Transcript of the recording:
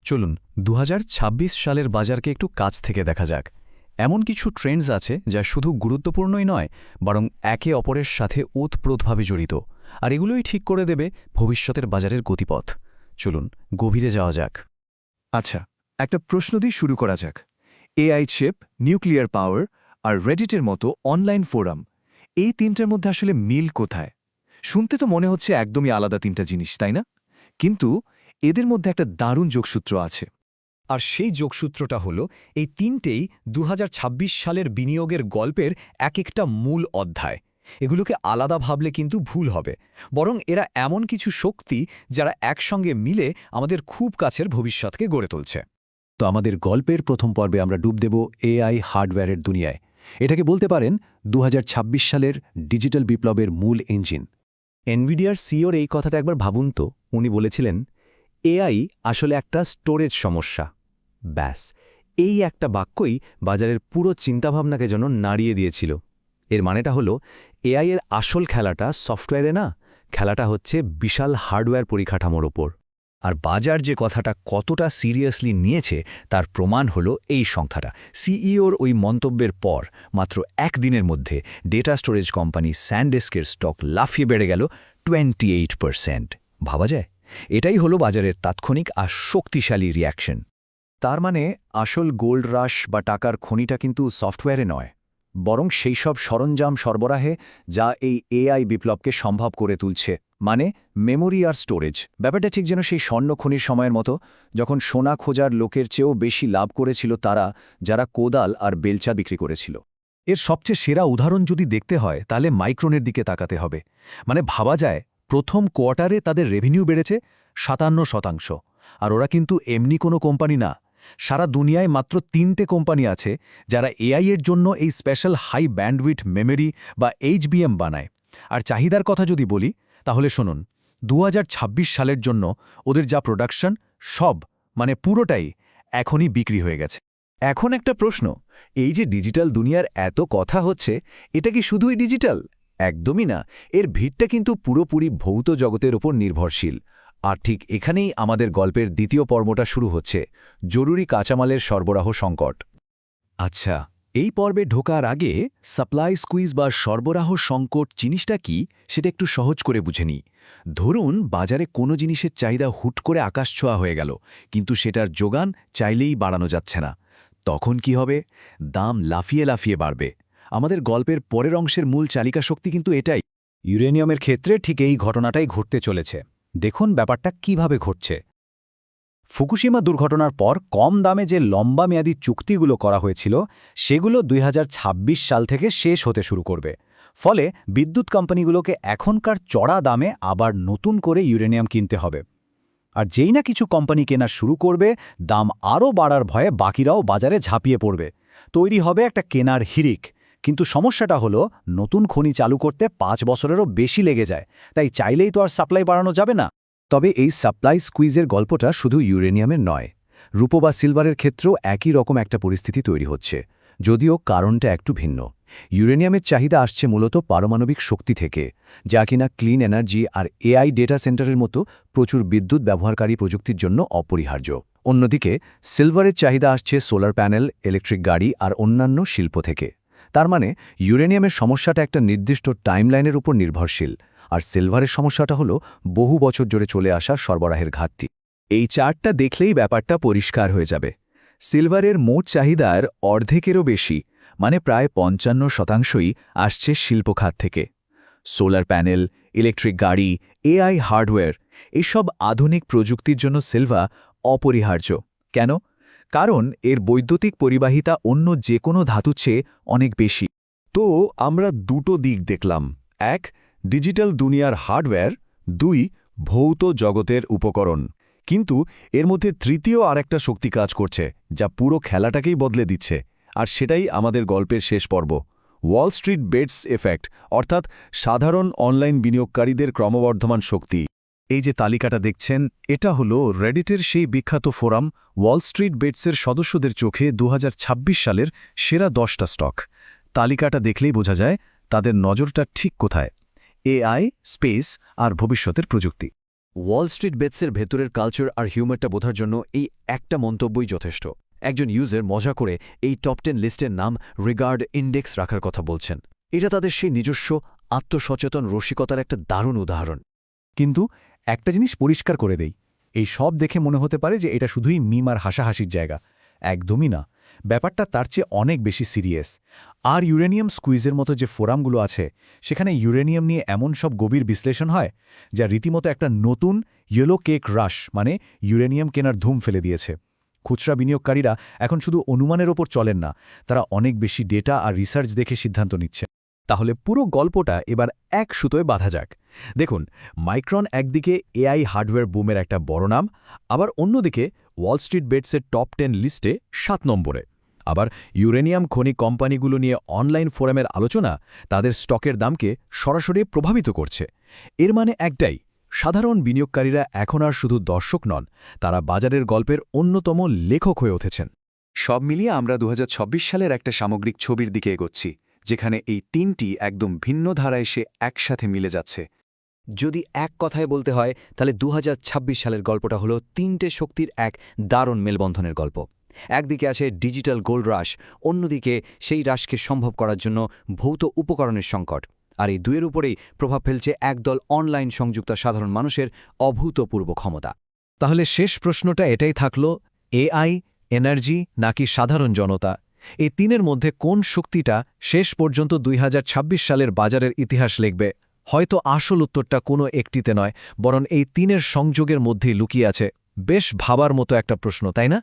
চলুন ২০২৬ সালের বাজারকে একটু কাছ থেকে দেখা যাক। এমন কিছু ট্রেন্ডস আছে যা শুধু গুরুত্বপূর্ণই নয়, বরং একে অপরের সাথে ওতপ্রোতভাবে জড়িত, আর এগুলোই ঠিক করে দেবে ভবিষ্যতের বাজারের গতিপথ। চলুন গভীরে যাওয়া যাক। আচ্ছা, একটা প্রশ্ন দিয়ে শুরু করা যাক। এআই চিপ, নিউক্লিয়ার পাওয়ার আর রেডিটের মতো অনলাইন ফোরাম, এই তিনটার মধ্যে আসলে মিল কোথায়? শুনতে তো মনে হচ্ছে একদমই আলাদা তিনটা জিনিস, তাই না? কিন্তু এদের মধ্যে একটা দারুণ যোগসূত্র আছে। আর সেই যোগসূত্রটা হলো এই তিনটেই ২০২৬ সালের বিনিয়োগের গল্পের এক একটা মূল অধ্যায়। এগুলোকে আলাদা ভাবলে কিন্তু ভুল হবে, বরং এরা এমন কিছু শক্তি যারা একসঙ্গে মিলে আমাদের খুব কাছের ভবিষ্যৎকে গড়ে তুলছে। তো আমাদের গল্পের প্রথম পর্বে আমরা ডুব দেব এআই হার্ডওয়্যারের দুনিয়ায়। এটাকে বলতে পারেন ২০২৬ সালের ডিজিটাল বিপ্লবের মূল ইঞ্জিন। এনভিডিয়ার সিওর এই কথাটা একবার ভাবুন তো। উনি বলেছিলেন, এআই আসলে একটা স্টোরেজ সমস্যা। ব্যাস, এই একটা বাক্যই বাজারের পুরো চিন্তাভাবনাকে যেন নাড়িয়ে দিয়েছিল। এর মানেটা হলো, এআই এর আসল খেলাটা সফটওয়্যারে না, খেলাটা হচ্ছে বিশাল হার্ডওয়্যার পরিকাঠামোর ওপর। আর বাজার যে কথাটা কতটা সিরিয়াসলি নিয়েছে তার প্রমাণ হলো এই সংখ্যাটা। সিইওর ওই মন্তব্যের পর মাত্র একদিনের মধ্যে ডেটা স্টোরেজ কোম্পানি স্যানডিস্কের স্টক লাফিয়ে বেড়ে গেল 28%। ভাবা যায়? এটাই হলো বাজারের তাৎক্ষণিক আর শক্তিশালী রিয়াকশন। তার মানে আসল গোল্ড রাশ বা টাকার খনিটা কিন্তু সফটওয়্যারে নয়, বরং সেই সব সরঞ্জাম সরবরাহে যা এই এআই বিপ্লবকে সম্ভব করে তুলছে। মানে মেমোরি আর স্টোরেজ। ব্যাপারটা ঠিক যেন সেই স্বর্ণখনির সময়ের মতো, যখন সোনা খোঁজার লোকের চেয়েও বেশি লাভ করেছিল তারা, যারা কোদাল আর বেলচা বিক্রি করেছিল। এর সবচেয়ে সেরা উদাহরণ যদি দেখতে হয় তাহলে মাইক্রনের দিকে তাকাতে হবে। মানে ভাবা যায়, প্রথম কোয়ার্টারে তাদের রেভিনিউ বেড়েছে ৫৭%। আর ওরা কিন্তু এমনি কোনো কোম্পানি না। সারা দুনিয়ায় মাত্র ৩টে কোম্পানি আছে যারা এআই এর জন্য এই স্পেশাল হাই ব্যান্ডউইথ মেমোরি বা এইচবিএম বানায়। আর চাহিদার কথা যদি বলি তাহলে শুনুন, ২০২৬ সালের জন্য ওদের যা প্রোডাকশন, সব মানে পুরোটাই এখনই বিক্রি হয়ে গেছে। এখন একটা প্রশ্ন, এই যে ডিজিটাল দুনিয়ার এত কথা হচ্ছে, এটা কি শুধুই ডিজিটাল? একদমই না। এর ভিড়টা কিন্তু পুরোপুরি ভৌত জগতের উপর নির্ভরশীল। আর ঠিক এখানেই আমাদের গল্পের দ্বিতীয় পর্বটা শুরু হচ্ছে, জরুরি কাঁচামালের সরবরাহ সংকট। আচ্ছা, এই পর্বে ঢোকার আগে সাপ্লাই স্কুইজ বা সরবরাহ সংকট জিনিসটা কি সেটা একটু সহজ করে বুঝে নিই। ধরুন বাজারে কোনো জিনিসের চাহিদা হুট করে আকাশছোঁয়া হয়ে গেল, কিন্তু সেটার যোগান চাইলেই বাড়ানো যাচ্ছে না। তখন কি হবে? দাম লাফিয়ে লাফিয়ে বাড়বে। আমাদের গল্পের পরের অংশের মূল চালিকা শক্তি কিন্তু এটাই। ইউরেনিয়ামের ক্ষেত্রে ঠিক এই ঘটনাটাই ঘটতে চলেছে। দেখুন ব্যাপারটা কিভাবে ঘটছে। ফুকুশিমা দুর্ঘটনার পর কম দামে যে লম্বা মেয়াদী চুক্তিগুলো করা হয়েছিল, সেগুলো ২০২৬ সাল থেকে শেষ হতে শুরু করবে। ফলে বিদ্যুৎ কোম্পানিগুলোকে এখনকার চড়া দামে আবার নতুন করে ইউরেনিয়াম কিনতে হবে। আর যেই না কিছু কোম্পানি কেনা শুরু করবে, দাম আরও বাড়ার ভয়ে বাকিরাও বাজারে ঝাঁপিয়ে পড়বে। তৈরি হবে একটা কেনার হিড়িক। কিন্তু সমস্যাটা হলো, নতুন খনি চালু করতে ৫ বছরেরও বেশি লেগে যায়। তাই চাইলেই তো আর সাপ্লাই বাড়ানো যাবে না। তবে এই সাপ্লাই স্কুইজের গল্পটা শুধু ইউরেনিয়ামের নয়, রূপো বা সিলভারের ক্ষেত্রেও একই রকম একটা পরিস্থিতি তৈরি হচ্ছে, যদিও কারণটা একটু ভিন্ন। ইউরেনিয়ামের চাহিদা আসছে মূলত পারমাণবিক শক্তি থেকে, যা কিনা ক্লিন এনার্জি আর এআই ডেটা সেন্টারের মতো প্রচুর বিদ্যুৎ ব্যবহারকারী প্রযুক্তির জন্য অপরিহার্য। অন্যদিকে সিলভারের চাহিদা আসছে সোলার প্যানেল, ইলেকট্রিক গাড়ি আর অন্যান্য শিল্প থেকে। তার মানে ইউরেনিয়ামের সমস্যাটা একটা নির্দিষ্ট টাইমলাইনের উপর নির্ভরশীল, আর সিলভারের সমস্যাটা হলো বহু বছর জুড়ে চলে আসা সরবরাহের ঘাটতি। এই চার্টটা দেখলেই ব্যাপারটা পরিষ্কার হয়ে যাবে। সিলভারের মোট চাহিদার অর্ধেকেরও বেশি, মানে প্রায় ৫৫%ই আসছে শিল্পখাত থেকে। সোলার প্যানেল, ইলেকট্রিক গাড়ি, এআই হার্ডওয়্যার, এসব আধুনিক প্রযুক্তির জন্য সিলভার অপরিহার্য। কেন? কারণ এর বৈদ্যুতিক পরিবাহিতা অন্য যে কোনো ধাতুর চেয়ে অনেক বেশি। তো আমরা দুটো দিক দেখলাম, এক ডিজিটাল দুনিয়ার হার্ডওয়্যার, ২ ভৌত জগতের উপকরণ। কিন্তু এর মধ্যে তৃতীয় আরেকটা শক্তি কাজ করছে, যা পুরো খেলাটাকেই বদলে দিচ্ছে। আর সেটাই আমাদের গল্পের শেষ পর্ব, ওয়াল স্ট্রিট বেটস এফেক্ট, অর্থাৎ সাধারণ অনলাইন বিনিয়োগকারীদের ক্রমবর্ধমান শক্তি। এই যে তালিকাটা দেখছেন, এটা হলো রেডিটের সেই বিখ্যাত ফোরাম ওয়াল স্ট্রিট বেটসের সদস্যদের চোখে ২০২৬ সালের সেরা 10টা স্টক। তালিকাটা দেখলেই বোঝা যায় তাদের নজরটা ঠিক কোথায়, এআই, স্পেস আর ভবিষ্যতের প্রযুক্তি। ওয়াল স্ট্রিট বেটসের ভেতরের কালচার আর হিউমারটা বোঝার জন্য এই একটা মন্তব্যই যথেষ্ট। একজন ইউজার মজা করে এই টপ 10 লিস্টের নাম রিগার্ড ইন্ডেক্স রাখার কথা বলছেন। এটা তাদের সেই নিজস্ব আত্মসচেতন রসিকতার একটা দারুণ উদাহরণ। কিন্তু একটা জিনিস পরিষ্কার করে দেই, এই সব দেখে মনে হতে পারে যে এটা শুধুই মিম আর হাসাহাসির জায়গা। একদমই না, ব্যাপারটা তার চেয়ে অনেক বেশি সিরিয়াস। আর ইউরেনিয়াম স্কুইজের মতো যে ফোরামগুলো আছে, সেখানে ইউরেনিয়াম নিয়ে এমন সব গভীর বিশ্লেষণ হয় যা রীতিমতো একটা নতুন ইয়েলো কেক রাশ মানে ইউরেনিয়াম কেনার ধুম ফেলে দিয়েছে। খুচরা বিনিয়োগকারীরা এখন শুধু অনুমানের ওপর চলেন না, তারা অনেক বেশি ডেটা আর রিসার্চ দেখে সিদ্ধান্ত নিচ্ছে। তাহলে পুরো গল্পটা এবার এক সুতোয় বাঁধা যাক। দেখুন, মাইক্রন একদিকে এআই হার্ডওয়্যার বুমের একটা বড় নাম, আবার অন্যদিকে ওয়াল স্ট্রিট বেটসের টপ 10 লিস্টে 7 নম্বরে। আবার ইউরেনিয়াম খনি কোম্পানিগুলো নিয়ে অনলাইন ফোরামের আলোচনা তাদের স্টকের দামকে সরাসরি প্রভাবিত করছে। এর মানে একটাই, সাধারণ বিনিয়োগকারীরা এখন আর শুধু দর্শক নন, তারা বাজারের গল্পের অন্যতম লেখক হয়ে উঠেছেন। সব মিলিয়ে আমরা 2026 সালের একটা সামগ্রিক ছবির দিকে এগোচ্ছি, যেখানে এই তিনটি একদম ভিন্ন ধারায় এসে একসাথে মিলে যাচ্ছে। যদি এক কথায় বলতে হয়, তাহলে 2026 সালের গল্পটা হলো তিনটে শক্তির এক দারুণ মেলবন্ধনের গল্প। একদিকে আছে ডিজিটাল গোল্ড রাশ, অন্যদিকে সেই রাশকে সম্ভব করার জন্য ভৌত উপকরণের সংকট, আর এই দুয়ের উপরেই প্রভাব ফেলছে একদল অনলাইন সংযুক্ত সাধারণ মানুষের অভূতপূর্ব ক্ষমতা। তাহলে শেষ প্রশ্নটা এটাই থাকলো, এআই, এনার্জি নাকি সাধারণ জনতা? এই তিনের মধ্যে কোন শক্তিটা শেষ পর্যন্ত 2026 সালের বাজারের ইতিহাস লিখবে? হয়তো আসল উত্তরটা কোনো একটিতে নয়, বরং এই তিনের সংযোগের মধ্যেই লুকিয়ে আছে। বেশ ভাবার মতো একটা প্রশ্ন, তাই না?